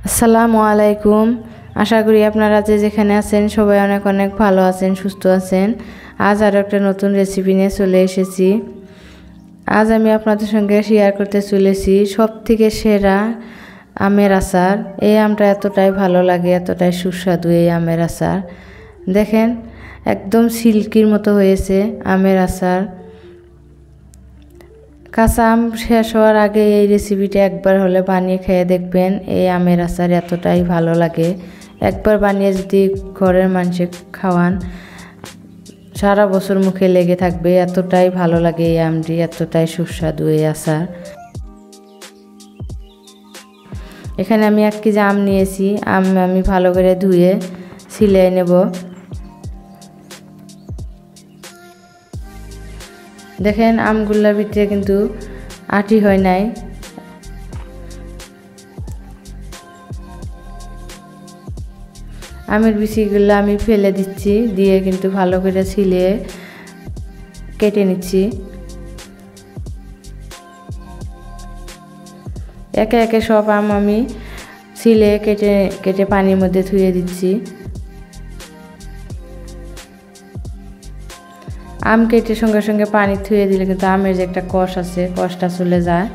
আসসালামু আলাইকুম। আশা করি আপনারা যেখানে আছেন সবাই অনেক অনেক ভালো আছেন, সুস্থ আছেন। আজ আরও একটা নতুন রেসিপি নিয়ে চলে এসেছি। আজ আমি আপনাদের সঙ্গে শেয়ার করতে চলেছি সবথেকে সেরা আমের আচার। এই আমটা এতটাই ভালো লাগে, এতটাই সুস্বাদু এই আমের আচার। দেখেন একদম সিল্কির মতো হয়েছে আমের আচার। কাঁচা আম শেষ হওয়ার আগে এই রেসিপিটা একবার হলে বানিয়ে খেয়ে দেখবেন। এই আমের আচার এতটাই ভালো লাগে, একবার বানিয়ে যদি ঘরের মানুষে খাওয়ান সারা বছর মুখে লেগে থাকবে। এতটাই ভালো লাগে এই আমটি, এতটাই সুস্বাদু এই আচার। এখানে আমি 1 কেজি আম নিয়েছি। আম আমি ভালো করে ধুয়ে ছিলে নেব। দেখেন আমগুলোর ভিতরে কিন্তু আটি হয় নাই। আমের বিচিগুলো আমি ফেলে দিচ্ছি, দিয়ে কিন্তু ভালো করে ছিলে কেটে নিচ্ছি। একে একে সব আম আমি ছিলে কেটে কেটে পানির মধ্যে ধুয়ে দিচ্ছি। আম কেটে সঙ্গে সঙ্গে পানি ধুয়ে দিলে কিন্তু আমের যে একটা কষ আছে, কষটা চলে যায়।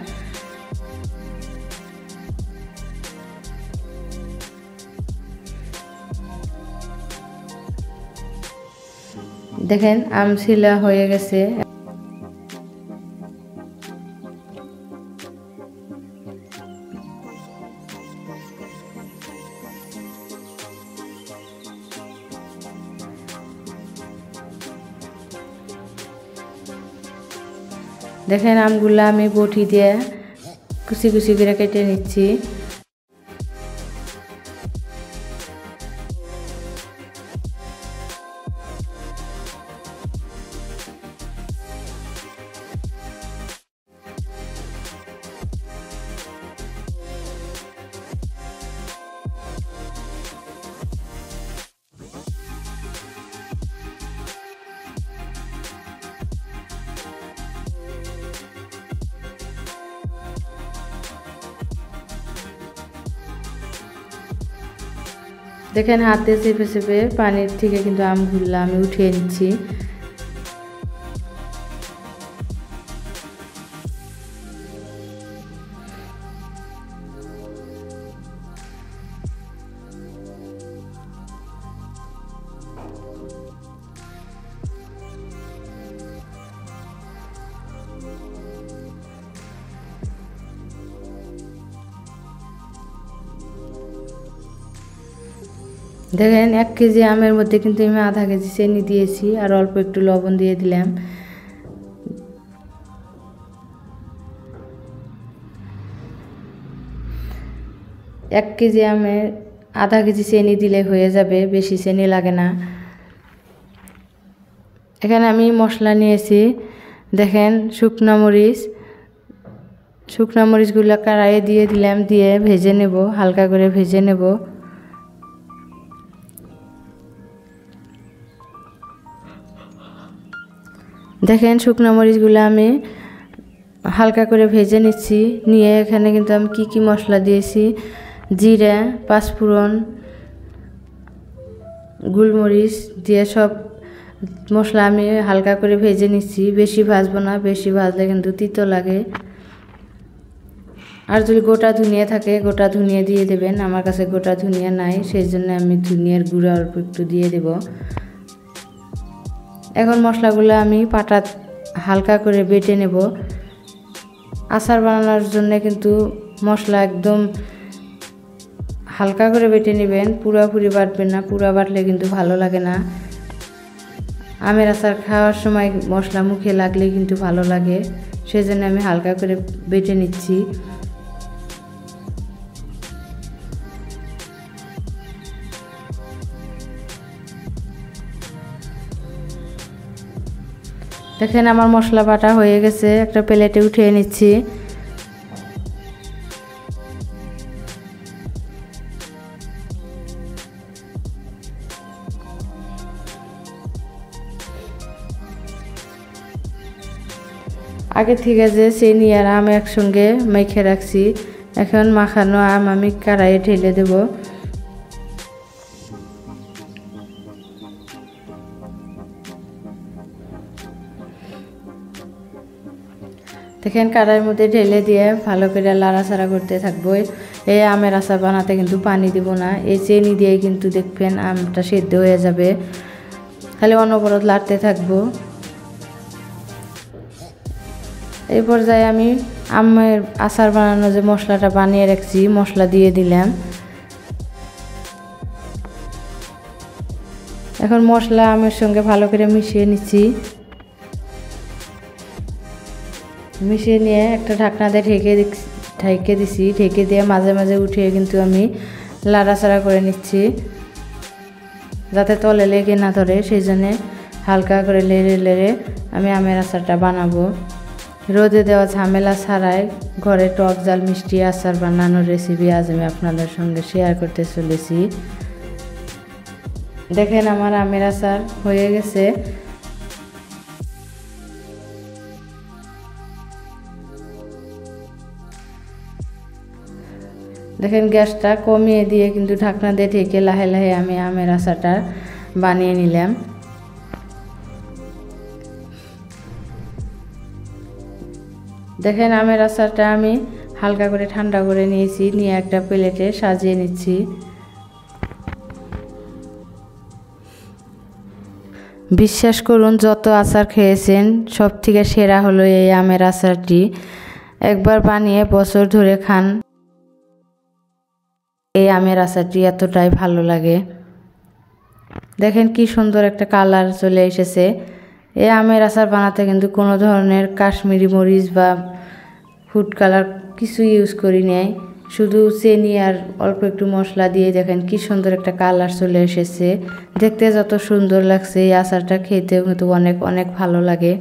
দেখেন আম ছিলা হয়ে গেছে। দেখেন আমগুলো আমি বটি দিয়ে কুচি কুচি করে কেটে নিচ্ছি। দেখেন হাতে চেপে চেপে পানির থেকে কিন্তু আমগুলো আমি উঠিয়ে নিচ্ছি। দেখেন 1 কেজি আমের মধ্যে কিন্তু আমি আধা কেজি চিনি দিয়েছি আর অল্প একটু লবণ দিয়ে দিলাম। এক কেজি আমের আধা কেজি চিনি দিলে হয়ে যাবে, বেশি চিনি লাগে না। এখানে আমি মশলা নিয়েছি। দেখেন শুকনো মরিচগুলো কড়াইয়ে দিয়ে দিলাম, দিয়ে ভেজে নেব, হালকা করে ভেজে নেব। দেখেন শুকনো মরিচগুলো আমি হালকা করে ভেজে নিচ্ছি। নিয়ে এখানে কিন্তু আমি কি মশলা দিয়েছি, জিরা, পাঁচফোড়ন, গোলমরিচ দিয়ে সব মশলা আমি হালকা করে ভেজে নিচ্ছি। বেশি ভাজবো না, বেশি ভাজলে কিন্তু তিতো লাগে। আর যদি গোটা ধনিয়া থাকে গোটা ধনিয়া দিয়ে দেবেন। আমার কাছে গোটা ধনিয়া নাই, সেই জন্য আমি ধনিয়ার গুঁড়া অল্প একটু দিয়ে দেব। এখন মশলাগুলো আমি পাটা হালকা করে বেটে নেব। আচার বানানোর জন্য কিন্তু মশলা একদম হালকা করে বেটে নেবেন, পুরোপুরি বাটবেন না, পুরো বাটলে কিন্তু ভালো লাগে না। আমের আচার খাওয়ার সময় মশলা মুখে লাগলে কিন্তু ভালো লাগে, সেজন্য আমি হালকা করে বেটে নিচ্ছি। দেখেন আমার মশলা বাটা হয়ে গেছে, একটা প্লেটে উঠিয়ে নিচ্ছি। আগে থেকে যে চিনি আর আম একসঙ্গে মেখে রাখছি এখন মাখানো আম আমি কড়াইয়ে ঢেলে দেব। দেখেন কড়াইয়ের মধ্যে ঢেলে দিয়ে ভালো করে লাড়াচাড়া করতে থাকবো। এই আমের আচার বানাতে কিন্তু পানি দিব না, এই চিনি দিয়ে কিন্তু দেখবেন আমটা সেদ্ধ হয়ে যাবে। খালি অনবরত লাড়তে থাকবো। এই পর্যায়ে আমি আমের আচার বানানো যে মশলাটা বানিয়ে রাখছি মশলা দিয়ে দিলাম। এখন মশলা আমের সঙ্গে ভালো করে মিশিয়ে নিচ্ছি। মিশিয়ে নিয়ে একটা ঢাকনা দিয়ে ঢেকে দিছি। ঢেকে দিয়ে মাঝে মাঝে উঠিয়ে কিন্তু আমি লাড়াচাড়া করে নিচ্ছি যাতে তলে লেগে না ধরে, সেই জন্যে হালকা করে লেড়ে লেড়ে আমি আমের আচারটা বানাবো। রোদে দেওয়া ঝামেলা ছাড়াই ঘরে টক ঝাল মিষ্টি আচার বানানোর রেসিপি আজ আমি আপনাদের সঙ্গে শেয়ার করতে চলেছি। দেখেন আমার আমের আচার হয়ে গেছে। দেখেন গ্যাসটা কমিয়ে দিয়ে কিন্তু ঢাকনা দিয়ে ঢেকে লাহে লাহে আমি আমের আচারটা বানিয়ে নিলাম। দেখেন আমের আচারটা আমি হালকা করে ঠান্ডা করে নিয়েছি, নিয়ে একটা প্লেটে সাজিয়ে নিচ্ছি। বিশ্বাস করুন যত আচার খেয়েছেন সব থেকে সেরা হলো এই আমের আচারটি। একবার বানিয়ে বছর ধরে খান। এই আমের আচারটি এতটাই ভালো লাগে। দেখেন কি সুন্দর একটা কালার চলে এসেছে। এই আমের আচার বানাতে কিন্তু কোনো ধরনের কাশ্মীরি মরিচ বা ফুড কালার কিছু ইউজ করি নাই, শুধু চিনি আর অল্প একটু মশলা দিয়ে দেখেন কি সুন্দর একটা কালার চলে এসেছে। দেখতে যত সুন্দর লাগছে এই আচারটা খেতেও কিন্তু অনেক অনেক ভালো লাগে।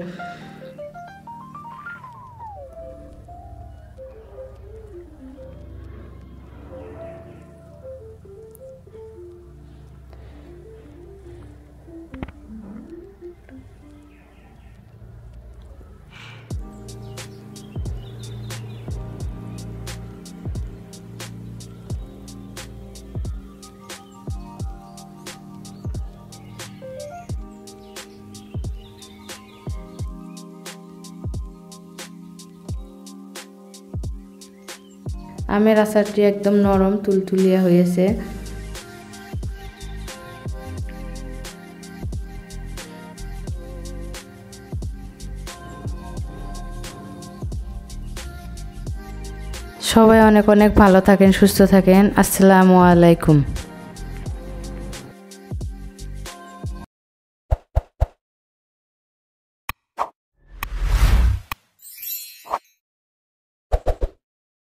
আমের আচারটি একদম নরম তুলতুলিয়া হয়েছে। সবাই অনেক অনেক ভালো থাকেন, সুস্থ থাকেন। আসসালামু আলাইকুম।